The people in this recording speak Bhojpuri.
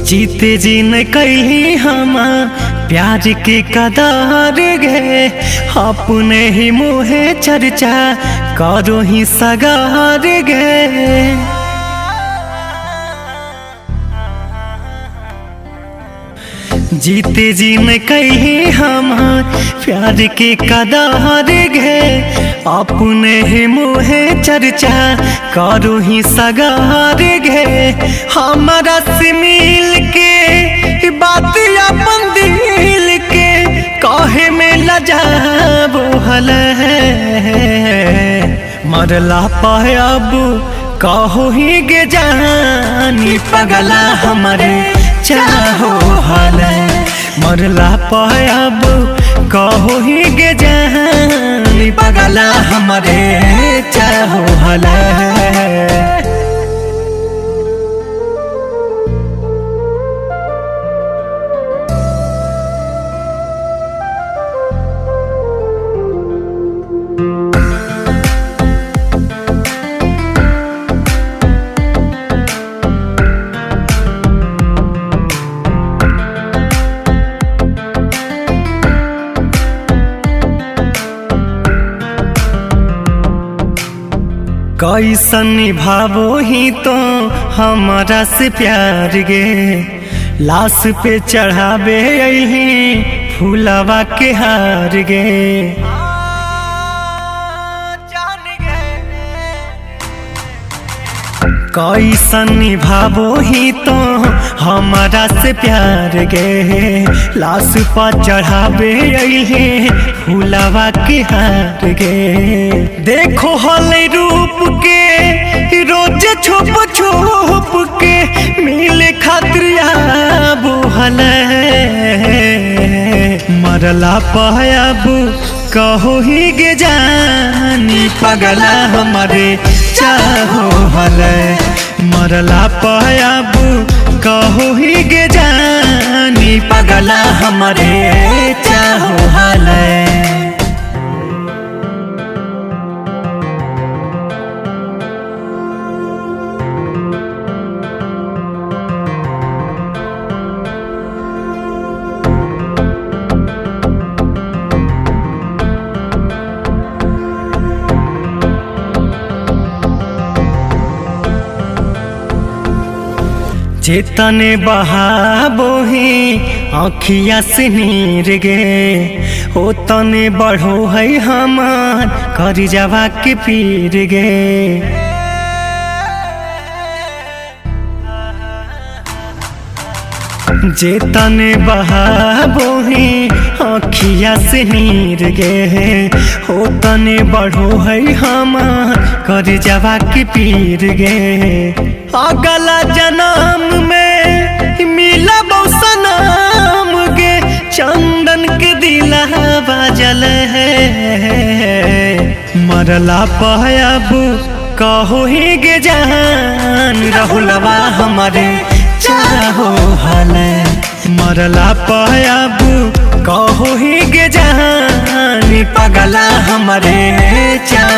जीते जी न कही हम प्यार के कदार गे, अपने ही मुहे चर्चा करो ही सगार गे। जीते जी न कही हम प्यार के कदार गे, अपने ही मुहे चर्चा करो ही सगार गे। हमारा से मिल के बात अपन दिल के कहे में लजाबो हल मरला पायब कहो ही गे जानी पगला हमारे चाहो हल। मरला पायब कहो ही गे जानी पगला हमारे चाहो हल। कैसन निभावो ही तो हमारा से प्यार गे, लाश पे चढ़ावे यही फूलवा के हार गे। कैसन निभावो ही तो हमारा से प्यार गे, लाश पर चढ़ावे यही फूलवा के हार गे। देखो हल रूप के रोज छुप छुप के मिले खातिर आबो हल। मरला पायब कहो ही गे जानी पगला हमारे चाहो हल। मरला पायब कहो ही गे जानी पगला हमारे चाहो हल। चेतने बहाबो ही आँखिया से नीर गे, ओ तने बढ़ो है हमार कर जावा के पीर गे। जेतने बहाबो ही आँखिया से नीर गे, ओ तने बढ़ो है हमार कर जावा के पीर गे। अगला जन्म में मिला सनम गे, चंदन के दिला बाजल है। मरला पायब कहो ही गे जान राहुलवा हमारे चाहो हल। मरला पायब कहो ही गे जान पगला हमारे चाहो।